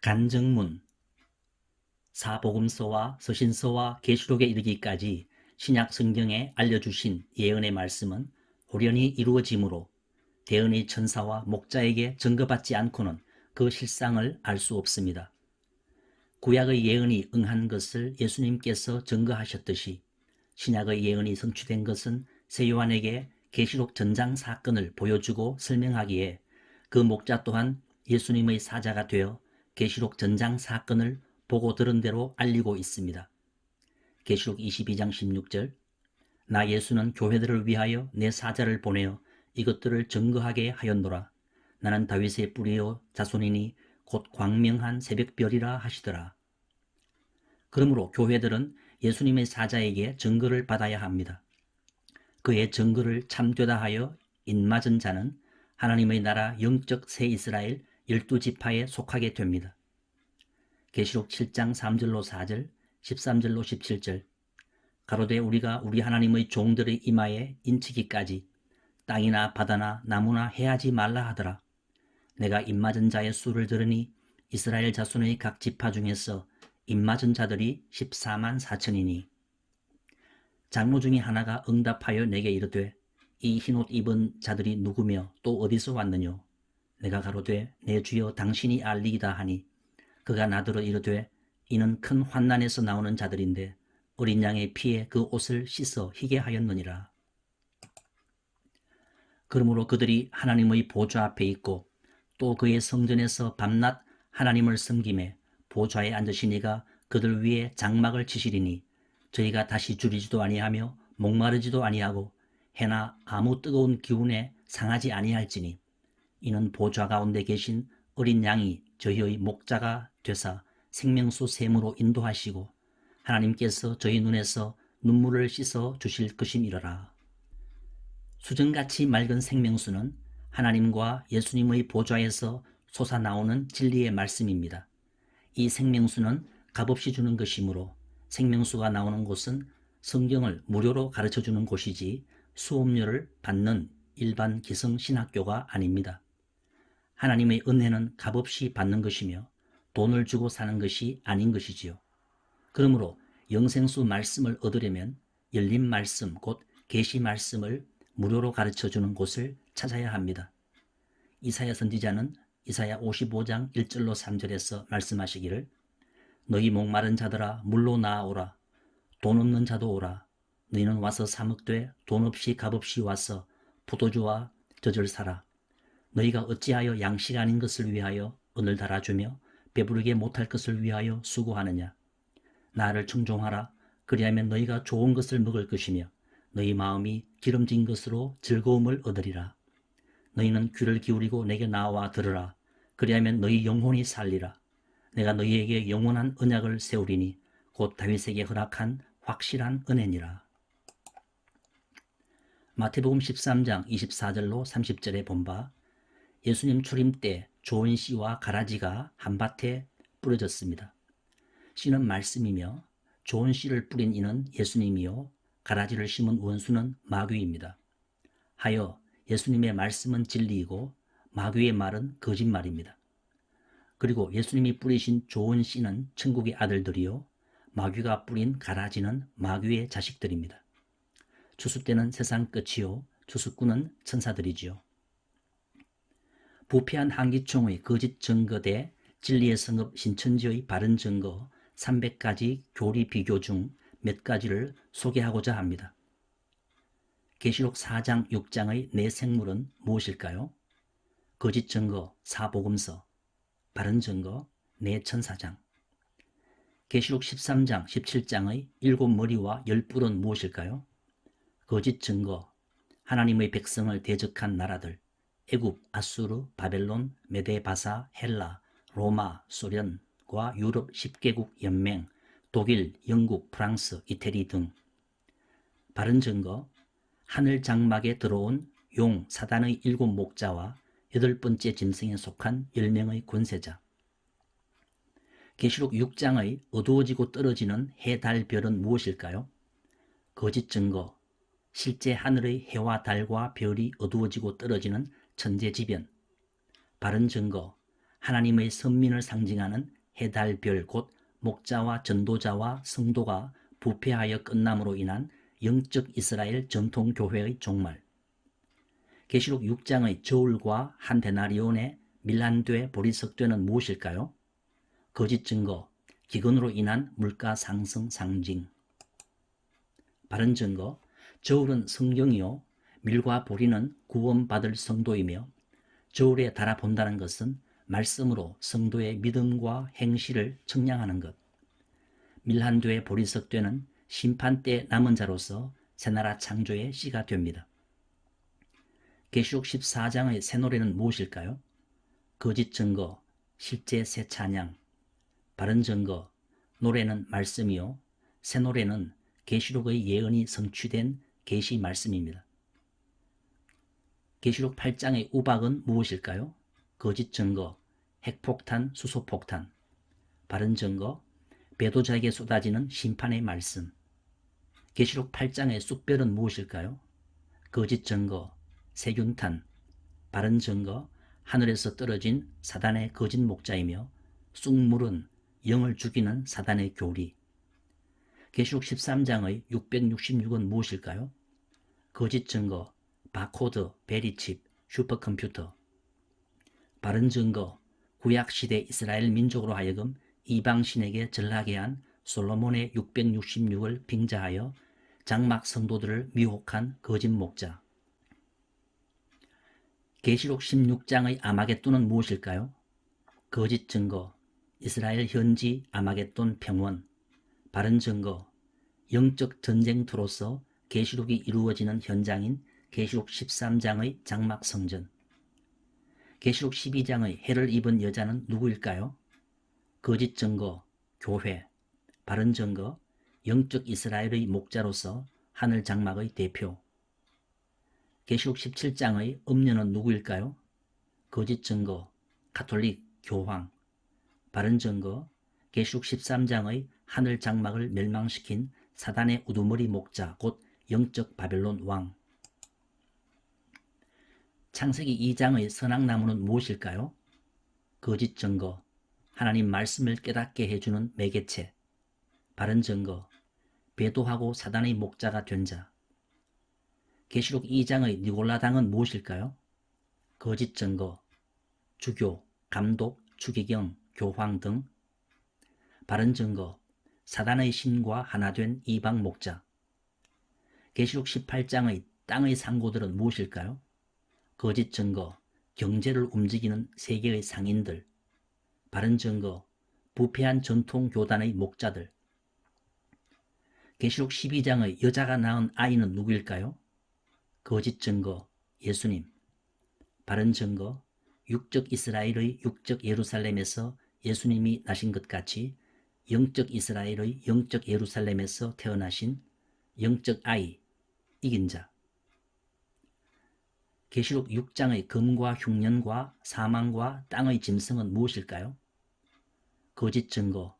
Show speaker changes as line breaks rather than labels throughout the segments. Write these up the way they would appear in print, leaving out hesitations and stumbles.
간증문, 사복음서와 서신서와 계시록에 이르기까지 신약 성경에 알려주신 예언의 말씀은 호련히 이루어지므로 대언의 천사와 목자에게 증거받지 않고는 그 실상을 알 수 없습니다. 구약의 예언이 응한 것을 예수님께서 증거하셨듯이 신약의 예언이 성취된 것은 새 요한에게 계시록 전장 사건을 보여주고 설명하기에 그 목자 또한 예수님의 사자가 되어 계시록 전장 사건을 보고 들은 대로 알리고 있습니다. 계시록 22장 16절 나 예수는 교회들을 위하여 내 사자를 보내어 이것들을 증거하게 하였노라. 나는 다윗의 뿌리요 자손이니 곧 광명한 새벽별이라 하시더라. 그러므로 교회들은 예수님의 사자에게 증거를 받아야 합니다. 그의 증거를 참되다 하여 인맞은 자는 하나님의 나라 영적 새 이스라엘 12지파에 속하게 됩니다. 계시록 7장 3절로 4절, 13절로 17절 가로되 우리가 우리 하나님의 종들의 이마에 인치기까지 땅이나 바다나 나무나 해하지 말라 하더라. 내가 입맞은 자의 수를 들으니 이스라엘 자손의 각 지파 중에서 입맞은 자들이 14만 4천이니 장로 중에 하나가 응답하여 내게 이르되 이 흰옷 입은 자들이 누구며 또 어디서 왔느뇨? 내가 가로되 내 주여 당신이 알리이다 하니 그가 나더러 이르되 이는 큰 환난에서 나오는 자들인데 어린 양의 피에 그 옷을 씻어 희게 하였느니라. 그러므로 그들이 하나님의 보좌 앞에 있고 또 그의 성전에서 밤낮 하나님을 섬김에 보좌에 앉으신 이가 그들 위에 장막을 치시리니 저희가 다시 줄이지도 아니하며 목마르지도 아니하고 해나 아무 뜨거운 기운에 상하지 아니할지니 이는 보좌 가운데 계신 어린 양이 저희의 목자가 되사 생명수 샘으로 인도하시고 하나님께서 저희 눈에서 눈물을 씻어 주실 것임이러라. 수정같이 맑은 생명수는 하나님과 예수님의 보좌에서 솟아나오는 진리의 말씀입니다. 이 생명수는 값없이 주는 것이므로 생명수가 나오는 곳은 성경을 무료로 가르쳐주는 곳이지 수업료를 받는 일반 기성신학교가 아닙니다. 하나님의 은혜는 값없이 받는 것이며 돈을 주고 사는 것이 아닌 것이지요. 그러므로 영생수 말씀을 얻으려면 열린 말씀 곧 계시 말씀을 무료로 가르쳐주는 곳을 찾아야 합니다. 이사야 선지자는 이사야 55장 1절로 3절에서 말씀하시기를 너희 목마른 자들아 물로 나아오라. 돈 없는 자도 오라. 너희는 와서 사먹되 돈 없이 값없이 와서 포도주와 젖을 사라. 너희가 어찌하여 양식 아닌 것을 위하여 은을 달아주며 배부르게 못할 것을 위하여 수고하느냐. 나를 청종하라. 그리하면 너희가 좋은 것을 먹을 것이며 너희 마음이 기름진 것으로 즐거움을 얻으리라. 너희는 귀를 기울이고 내게 나와 들으라. 그리하면 너희 영혼이 살리라. 내가 너희에게 영원한 언약을 세우리니 곧 다윗에게 허락한 확실한 은혜니라. 마태복음 13장 24절로 30절에 본바 예수님 출임 때 좋은 씨와 가라지가 한밭에 뿌려졌습니다. 씨는 말씀이며 좋은 씨를 뿌린 이는 예수님이요 가라지를 심은 원수는 마귀입니다. 하여 예수님의 말씀은 진리이고 마귀의 말은 거짓말입니다. 그리고 예수님이 뿌리신 좋은 씨는 천국의 아들들이요 마귀가 뿌린 가라지는 마귀의 자식들입니다. 추수 때는 세상 끝이요 추수꾼은 천사들이지요. 부패한 한기총의 거짓 증거 대 진리의 성읍 신천지의 바른 증거 300가지 교리 비교 중 몇 가지를 소개하고자 합니다. 계시록 4장 6장의 내 생물은 무엇일까요? 거짓 증거 사복음서, 바른 증거 내 천사장. 계시록 13장 17장의 7머리와 10뿔은 무엇일까요? 거짓 증거 하나님의 백성을 대적한 나라들 애굽, 아수르, 바벨론, 메데, 바사, 헬라, 로마, 소련과 유럽 10개국 연맹, 독일, 영국, 프랑스, 이태리 등. 바른 증거 하늘 장막에 들어온 용 사단의 7 목자와 8번째 짐승에 속한 10명의 권세자. 계시록 6장의 어두워지고 떨어지는 해, 달, 별은 무엇일까요? 거짓 증거 실제 하늘의 해와 달과 별이 어두워지고 떨어지는 천재지변. 바른 증거 하나님의 선민을 상징하는 해달별 곧 목자와 전도자와 성도가 부패하여 끝남으로 인한 영적 이스라엘 전통교회의 종말. 계시록 6장의 저울과 한 데나리온의 밀란되 보리석되는 무엇일까요? 거짓 증거, 기근으로 인한 물가 상승 상징. 바른 증거, 저울은 성경이요 밀과 보리는 구원받을 성도이며 저울에 달아본다는 것은 말씀으로 성도의 믿음과 행실을 측량하는 것. 밀한되의 보리석되는 심판때 남은 자로서 새나라 창조의 씨가 됩니다. 계시록 14장의 새 노래는 무엇일까요? 거짓 증거, 실제 새 찬양. 바른 증거, 노래는 말씀이요 새 노래는 계시록의 예언이 성취된 계시 말씀입니다. 계시록 8장의 우박은 무엇일까요? 거짓 증거, 핵폭탄, 수소폭탄. 바른 증거, 배도자에게 쏟아지는 심판의 말씀. 계시록 8장의 쑥별은 무엇일까요? 거짓 증거, 세균탄. 바른 증거, 하늘에서 떨어진 사단의 거짓 목자이며 쑥물은 영을 죽이는 사단의 교리. 계시록 13장의 666은 무엇일까요? 거짓 증거, 바코드, 베리칩, 슈퍼컴퓨터. 바른 증거, 구약시대 이스라엘 민족으로 하여금 이방신에게 전하게 한 솔로몬의 666을 빙자하여 장막 성도들을 미혹한 거짓 목자. 계시록 16장의 아마겟돈은 무엇일까요? 거짓 증거, 이스라엘 현지 아마겟돈 평원. 바른 증거, 영적 전쟁터로서 계시록이 이루어지는 현장인 계시록 13장의 장막 성전. 계시록 12장의 해를 입은 여자는 누구일까요? 거짓 증거, 교회. 바른 증거, 영적 이스라엘의 목자로서 하늘 장막의 대표. 계시록 17장의 음녀는 누구일까요? 거짓 증거, 가톨릭, 교황. 바른 증거, 계시록 13장의 하늘 장막을 멸망시킨 사단의 우두머리 목자 곧 영적 바벨론 왕. 창세기 2장의 선악나무는 무엇일까요? 거짓 증거, 하나님 말씀을 깨닫게 해주는 매개체. 바른 증거, 배도하고 사단의 목자가 된 자. 계시록 2장의 니골라당은 무엇일까요? 거짓 증거, 주교, 감독, 추기경, 교황 등. 바른 증거, 사단의 신과 하나 된 이방 목자. 계시록 18장의 땅의 상고들은 무엇일까요? 거짓 증거, 경제를 움직이는 세계의 상인들. 바른 증거, 부패한 전통 교단의 목자들. 계시록 12장의 여자가 낳은 아이는 누구일까요? 거짓 증거, 예수님. 바른 증거, 육적 이스라엘의 육적 예루살렘에서 예수님이 나신 것 같이 영적 이스라엘의 영적 예루살렘에서 태어나신 영적 아이, 이긴 자. 계시록 6장의 금과 흉년과 사망과 땅의 짐승은 무엇일까요? 거짓 증거,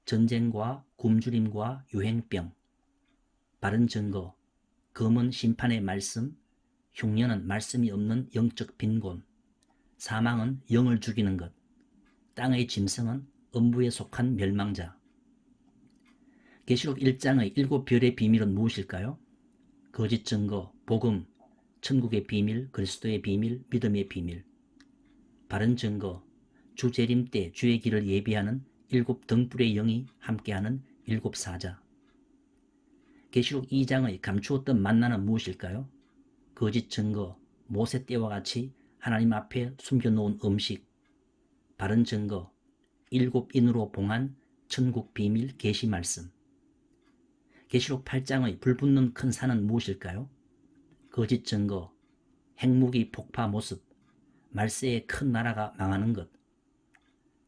전쟁과 굶주림과 유행병. 바른 증거, 금은 심판의 말씀, 흉년은 말씀이 없는 영적 빈곤, 사망은 영을 죽이는 것, 땅의 짐승은 음부에 속한 멸망자. 계시록 1장의 7별의 비밀은 무엇일까요? 거짓 증거, 복음, 천국의 비밀, 그리스도의 비밀, 믿음의 비밀. 바른 증거, 주 재림 때 주의 길을 예비하는 7 등불의 영이 함께하는 7 사자. 계시록 2장의 감추었던 만나는 무엇일까요? 거짓 증거, 모세 때와 같이 하나님 앞에 숨겨놓은 음식. 바른 증거, 7 인으로 봉한 천국 비밀 계시 말씀. 계시록 8장의 불붙는 큰 산은 무엇일까요? 거짓 증거, 핵무기 폭파 모습, 말세의 큰 나라가 망하는 것.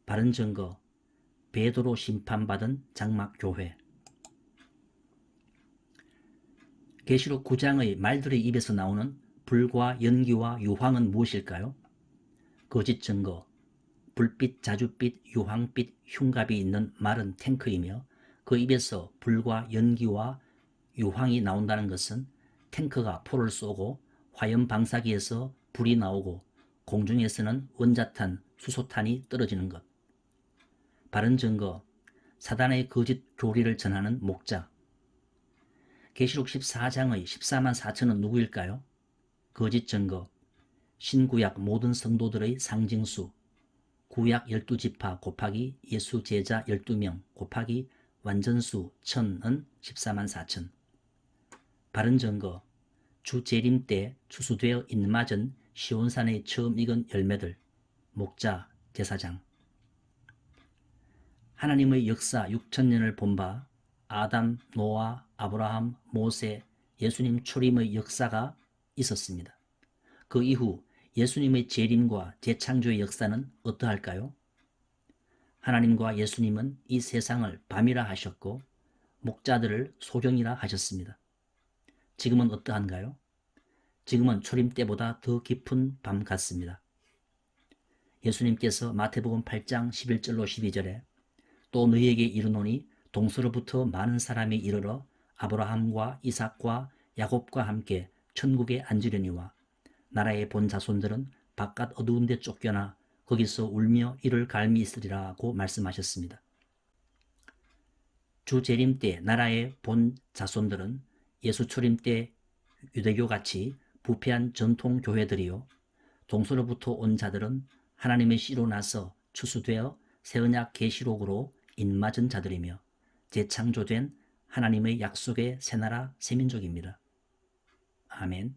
바른 증거, 베드로 심판받은 장막 교회. 계시록 9장의 말들의 입에서 나오는 불과 연기와 유황은 무엇일까요? 거짓 증거, 불빛, 자줏빛, 유황빛, 흉갑이 있는 마른 탱크이며 그 입에서 불과 연기와 유황이 나온다는 것은 탱크가 포를 쏘고 화염 방사기에서 불이 나오고 공중에서는 원자탄, 수소탄이 떨어지는 것. 바른 증거, 사단의 거짓 교리를 전하는 목자. 계시록 14장의 14만 4천은 누구일까요? 거짓 증거, 신구약 모든 성도들의 상징수, 구약 12지파 곱하기 예수 제자 12명 곱하기 완전수 1000은 14만 4천. 바른 증거, 주 재림 때 추수되어 잇맞은 시온산에 처음 익은 열매들, 목자, 제사장. 하나님의 역사 6천년을 본 바 아담, 노아, 아브라함, 모세, 예수님 초림의 역사가 있었습니다. 그 이후 예수님의 재림과 재창조의 역사는 어떠할까요? 하나님과 예수님은 이 세상을 밤이라 하셨고 목자들을 소경이라 하셨습니다. 지금은 어떠한가요? 지금은 초림 때보다 더 깊은 밤 같습니다. 예수님께서 마태복음 8장 11절로 12절에 또 너희에게 이르노니 동서로부터 많은 사람이 이르러 아브라함과 이삭과 야곱과 함께 천국에 앉으려니와 나라의 본 자손들은 바깥 어두운 데 쫓겨나 거기서 울며 이를 갈미 있으리라고 말씀하셨습니다. 주 재림 때 나라의 본 자손들은 예수 초림 때 유대교같이 부패한 전통 교회들이요, 동서로부터 온 자들은 하나님의 씨로 나서 추수되어 새언약 계시록으로 인맞은 자들이며 재창조된 하나님의 약속의 새나라 새민족입니다. 아멘.